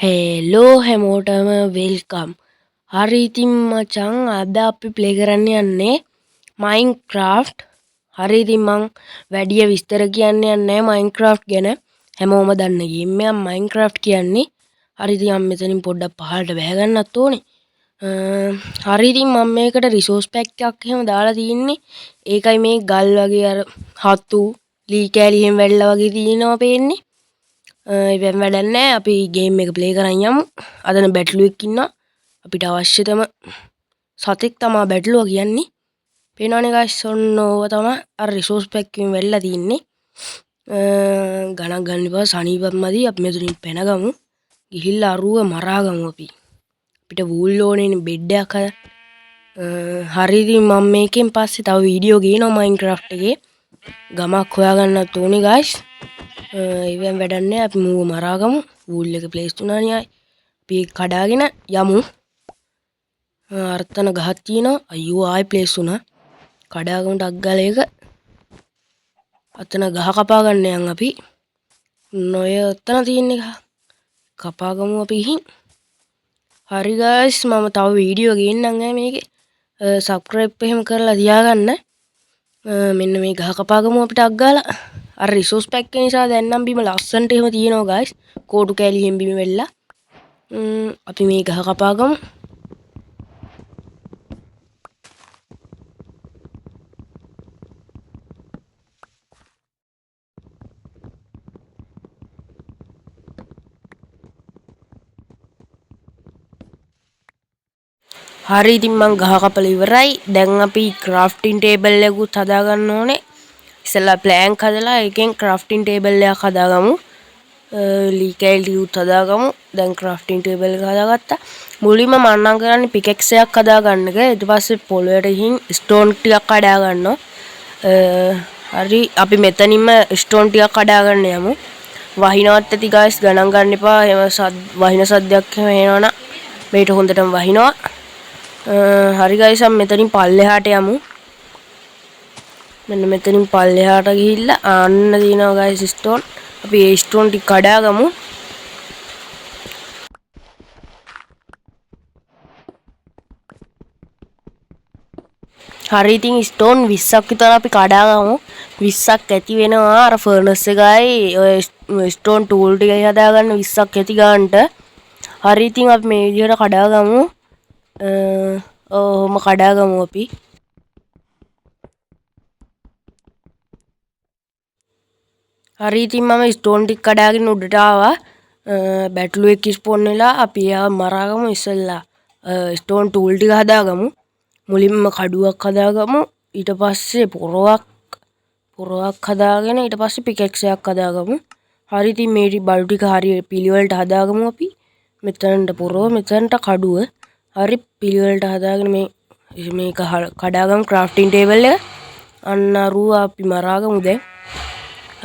Hello හැමෝටම welcome. හරි ඉතින් මචං අද අපි ප්ලේ කරන්න යන්නේ මයින්ක්‍රාෆ්ට්. හරි ඉතින් මං වැඩිය විස්තර කියන්න යන්නේ මයින්ක්‍රාෆ්ට් ගැන. හැමෝම දන්න ගේම් එකක් මයින්ක්‍රාෆ්ට් කියන්නේ. හරි ඉතින් මම මෙතනින් පොඩ්ඩක් පහළට බැහැ ගන්නත් ඕනේ. හරි ඉතින් මම මේකට රිසෝස් පැක් එකක් එහෙම දාලා තින්නේ. ඒකයි මේ ගල් වගේ අර හතු ලී කෑලි එහෙම වැල්ලා වගේ තියෙනවා පේන්නේ. ඉතින් වැඩක් නැහැ අපි ගේම් එක ප්ලේ කරන් යමු. අදන බැටළුවෙක් ඉන්නවා. අපිට අවශ්‍යතම සතෙක් තමයි බැටළුවා කියන්නේ. පේනවනේ ගයිස් ඔන්න ඕව තමයි අර රිසෝස් පැක් එකෙන් වෙල්ලා තින්නේ. ගණන් ගන්න එපා සනීපත් මදි අපි මෙතනින් පැනගමු. ගිහිල්ලා අරුව මරාගමු අපි. අපිට වූල් ඕනේනේ බෙඩ් එකක් හදන්න. හරි ඉතින් මම මේකෙන් පස්සේ තව වීඩියෝ ගේනවා මයින්ක්‍රාෆ්ට් එකේ. ගමක් හොයාගන්නත් ඕනේ ගයිස්. ඉවෙන් වැඩක් නැහැ අපි මූව මරාගමු. වූල් එක ප්ලේස් වුණානේ ආයි. අපි ඒක කඩාගෙන යමු. අර්තන ගහක් තියෙනවා. අයියෝ ආයි ප්ලේස් වුණා. කඩාගමු ඩක් ගාලා ඒක. අතන ගහ කපා ගන්න යන් අපි. නොය අතන තියෙන එක. කපාගමු අපි ගිහින්. හරි ගයිස් මම තව වීඩියෝ ගේන්නම් මේකේ. සබ්ස්ක්‍රයිබ් එහෙම කරලා තියාගන්න. මෙන්න මේ ගහ කපාගමු අපිට අක් ගාලා. අර රිසෝස් පැක් එක නිසා දැන් නම් බිම ලස්සන්ට එහෙම තියෙනවා ගයිස්. කෝටු කෑලි එහෙම බිම වෙල්ලා. අපි මේ ගහ කපාගමු. හරි ඉතින් මං ගහ කපලා ඉවරයි. දැන් අපි ක්‍රාෆ්ටින් ටේබල් එකකුත් හදා ගන්න ඕනේ. ඉස්සෙල්ලා ප්ලෑන්ක් හදලා ඒකෙන් ක්‍රාෆ්ටින් ටේබල් එකක් හදාගමු. ලී කෑලි ටිකුත් හදාගමු. දැන් ක්‍රාෆ්ටින් ටේබල් එක හදාගත්තා. මුලින්ම මම නම් කරන්නේ පිකැක්ස් එකක් හදා ගන්න එක. ඊට පස්සේ පොළොවට ගිහින් ස්ටෝන් ටිකක් කඩා ගන්නවා. හරි අපි මෙතනින්ම ස්ටෝන් ටිකක් කඩා ගන්න යමු. වහිනවත් ඇති ගයිස් ගණන් ගන්න එපා. එහෙම වහින සද්දයක් එහෙම එනවනම් මේට හොඳටම වහිනවා. හරි ගයිස් අපි මෙතනින් පල්ලෙහාට යමු. මෙන්න මෙතනින් පල්ලෙහාට ගිහිල්ලා අන්න දිනවා ගයිස් ස්ටෝන්. අපි ඒ ස්ටෝන් ටික කඩාගමු. හරි ඉතින් ස්ටෝන් 20ක් විතර අපි කඩාගමු. 20ක් ඇති වෙනවා අර ෆර්නස් එකයි ඔය ස්ටෝන් ටූල් ටිකයි හදාගන්න 20ක් ඇති ගන්නට. හරි ඉතින් අපි මේ විදිහට කඩාගමු. ඔහොම කඩාගමු අපි. හරි ඉතින් මම ස්ටෝන් ටික කඩාගෙන උඩට ආවා. බැටළුවෙක් ස්පෝන් වෙලා අපි එයාව මරාගමු ඉස්සෙල්ලා. ස්ටෝන් ටූල් ටික හදාගමු. මුලින්ම කඩුවක් හදාගමු. ඊට පස්සේ පොරවක් හදාගෙන ඊට පස්සේ පිකැක්ස් එකක් හදාගමු. හරි ඉතින් මේ බඩු ටික හරිය පිළිවෙලට හදාගමු අපි. මෙතනට පොරව මෙතනට කඩුව. හරි පිළිවෙලට හදාගෙන මේක කඩාගමු ක්‍රාෆ්ටින් ටේබල් එක. අන්න අරුව අපි මරාගමු දැන්.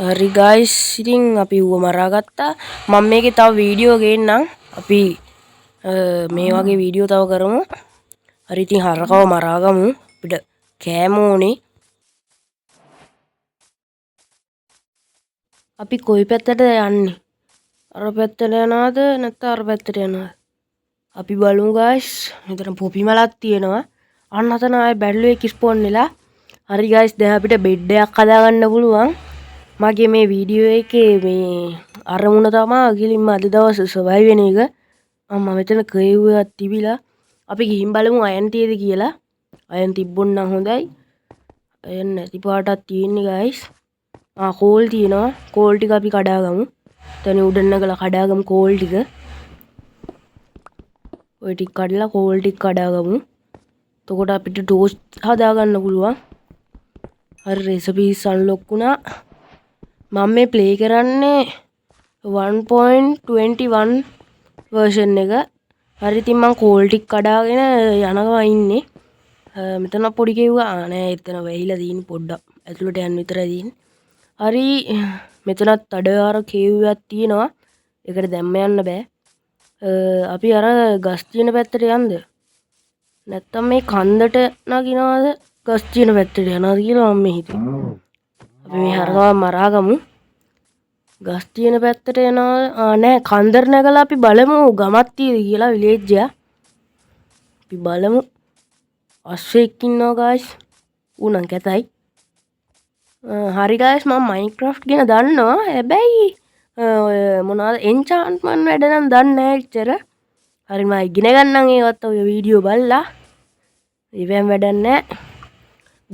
හරි ගයිස් ඉතින් අපි ඌව මරාගත්තා. මම මේකේ තව වීඩියෝ ගේන්නම්. අපි මේ වගේ වීඩියෝ තව කරමු. හරි ඉතින් හරකව මරාගමු. අපිට කෑම ඕනේ. අපි කොයි පැත්තටද යන්නේ? අර පැත්තට යනවද නැත්නම් අර පැත්තට යනවද? අපි බලමු ගයිස්. මෙතන පොපි මලක් තියෙනවා. අන්න අතන ආයේ බැටළුවෙක් ස්පෝන් වෙලා. හරි ගයිස් දැන් අපිට බෙඩ් එකක් හදාගන්න පුළුවන්. මගේ මේ වීඩියෝ එකේ මේ අරමුණ තමයි අගිලින්ම අද දවසේ සර්වයිව් වෙන එක. මම මෙතන කේව් එකක් තිබිලා අපි ගිහින් බලමු අයන් තියද කියලා. අයන් තිබ්බොත් නම් හොඳයි. අයන් නැති පාටක් තියෙන්නේ ගයිස්. කෝල් තියෙනවා. කෝල් ටික අපි කඩාගමු. එතන උඩ නැගලා කඩාගමු කෝල් ටික. ඔය ටික කඩලා කෝල් ටික කඩාගමු. එතකොට අපිට ටෝස්ට් හදාගන්න පුළුවන්. හරි රෙසිපීස් අන්ලොක් වුණා. මම මේ ප්ලේ කරන්නේ 1.21 version එක. හරි ඉතින් මම කෝල් ටික කඩාගෙන යනවා ඉන්නේ. මෙතන පොඩි කෙව්වා නෑ එතන වැහිලා තියෙන පොඩ්ඩක්. ඇතුළට යන්න විතරයි තියෙන්නේ. හරි මෙතනත් අඩාර කේව් එකක් තියෙනවා. ඒකට දැම්ම යන්න බෑ. අපි අර ගස් තියෙන පැත්තට යන්නද? නැත්තම් මේ කන්දට නගිනවද? ගස් තියෙන පැත්තට යනවාද කියලා මම හිතුවා. අපි මේ හරකව මරාගමු. ගස් තියෙන පැත්තට යනවා නෑ කන්දර නැගලා අපි බලමු ගමක් තියෙද කියලා විලේජ් එක. අපි බලමු. අස්සෙක් ඉන්නවා guys. ඌනම් කැතයි. හරි guys මම Minecraft ගැන දන්නවා. හැබැයි ඔය මොනවාද enchantment වැඩ නම් දන්නේ නැහැ එච්චර. හරි මම ඉගෙන ගන්නම් ඒවත් ඔය වීඩියෝ බලලා. ඉවෙන් වැඩක් නැහැ.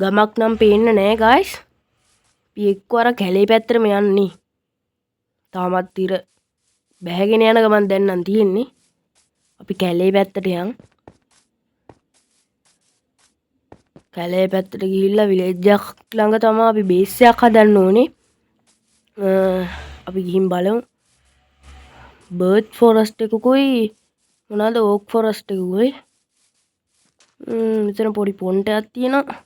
ගමක් නම් පේන්නේ නැහැ guys. අපි එක්කවර කැලේ පැත්තටම යන්නේ. තාමත් ඉර බැහැගෙන යන ගමන් දැන් නම් තියෙන්නේ. අපි කැලේ පැත්තට යන්. කැලේ පැත්තට ගිහිල්ලා විලේජ් එකක් ළඟ තමයි අපි බේස් එකක් හදන්න ඕනේ. අපි ගිහින් බලමු. බර්ඩ් ෆොරස්ට් එකකුයි මොනවාද ඕක් ෆොරස්ට් එකකුයි. මෙතන පොඩි පොන්ටයක් තියෙනවා.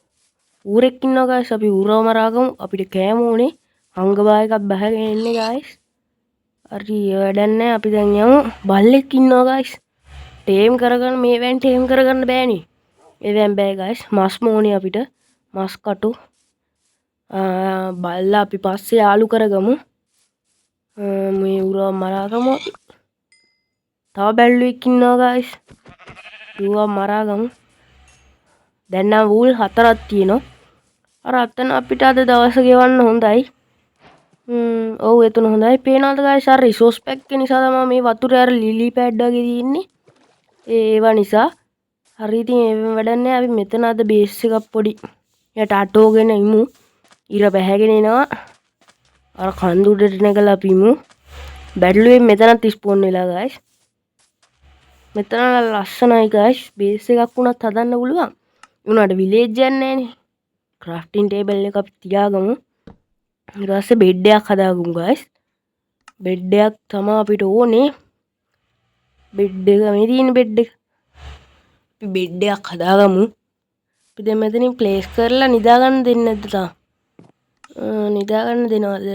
ඌරෙක් ඉන්නවා guys. අපි ඌරව මරාගමු. අපිට කෑම ඕනේ. හංගබා එකක් බහගෙන ඉන්නේ guys. හරි වැඩක් නැහැ. අපි දැන් යමු. බල්ලෙක් ඉන්නවා guys. ටේම් කරගන්න මේවෙන් ටේම් කරගන්න බෑනේ. ඒවෙන් බෑ guys. මස් මොෝනේ අපිට. මස් කටු. බල්ලා අපි පස්සේ යාළු කරගමු. මේ ඌරව මරාගමු. තව බැල්ලුවෙක් ඉන්නවා guys. ඌව මරාගමු. දැන් නම් වූල් 4ක් තියෙනවා. අර අතන අපිට අද දවස ගෙවන්න හොඳයි. ඔව් එතන හොඳයි. පේනවද guys අර රිසෝස් පැක් එක නිසා තමයි මේ වතුරේ අර ලිලි පැඩ් වගේ තියෙන්නේ. ඒවා නිසා. හරි ඉතින් ඒ වැඩක් නැහැ. අපි මෙතන අද බේස් එකක් පොඩි යට අටෝගෙන ඉමු. ඉර බැහැගෙන එනවා. අර කන්ද උඩට නැගලා අපි ඉමු. බැටළුවේ මෙතනත් ස්පෝන් වෙලා guys. මෙතන ලස්සනයි guys. බේස් එකක් වුණත් හදන්න පුළුවන්. උනාට විලේජ් එකක් නැහැනේ. ක්‍රාෆ්ටින් ටේබල් එක අපි තියාගමු. ඊට පස්සේ බෙඩ් එකක් හදාගමු guys. බෙඩ් එකක් තමයි අපිට ඕනේ. බෙඩ් එක මේ තියෙන බෙඩ් එක. අපි බෙඩ් එකක් හදාගමු. අපි දැන් මෙතනින් ප්ලේස් කරලා නිදා ගන්න දෙන්නේ නැද්ද තාම? නිදා ගන්න දෙනවද?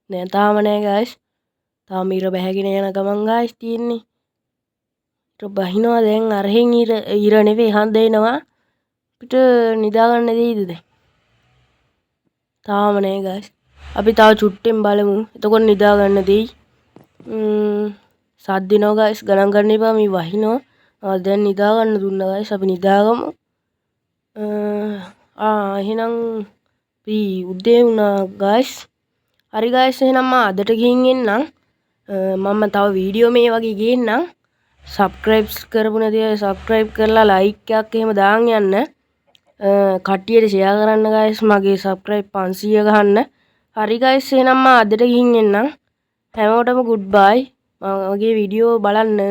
නෑ තාම නෑ guys. තාම ඉර බැහැගෙන යන ගමන් guys තියෙන්නේ. ඉර බහිනවා දැන් අරහෙන් ඉර නෙවෙයි හඳ එනවා. අපිට නිදා ගන්න දෙයිද දැන්? තාම නෑ guys. අපි තව චුට්ටෙන් බලමු. එතකොට නිදා ගන්න දෙයි. සද්දිනවා guys. ගණන් ගන්න එපා මේ වහිනවා. දැන් නිදා ගන්න දුන්නා guys. අපි නිදාගමු. එහෙනම් අපි උදේ වුණා guys. හරි guys එහෙනම් මම අදට ගිහින් එන්නම්. මම තව වීඩියෝ මේ වගේ ගේන්නම්. subscribe කරපු නැති අය subscribe කරලා like එකක් එහෙම දාන් යන්න. කට්ටියට share කරන්න guys. මගේ subscribe 500 ගහන්න. හරි guys එහෙනම් මම අදට ගිහින් එන්නම්. හැමෝටම goodbye. මගේ වීඩියෝ බලන්න.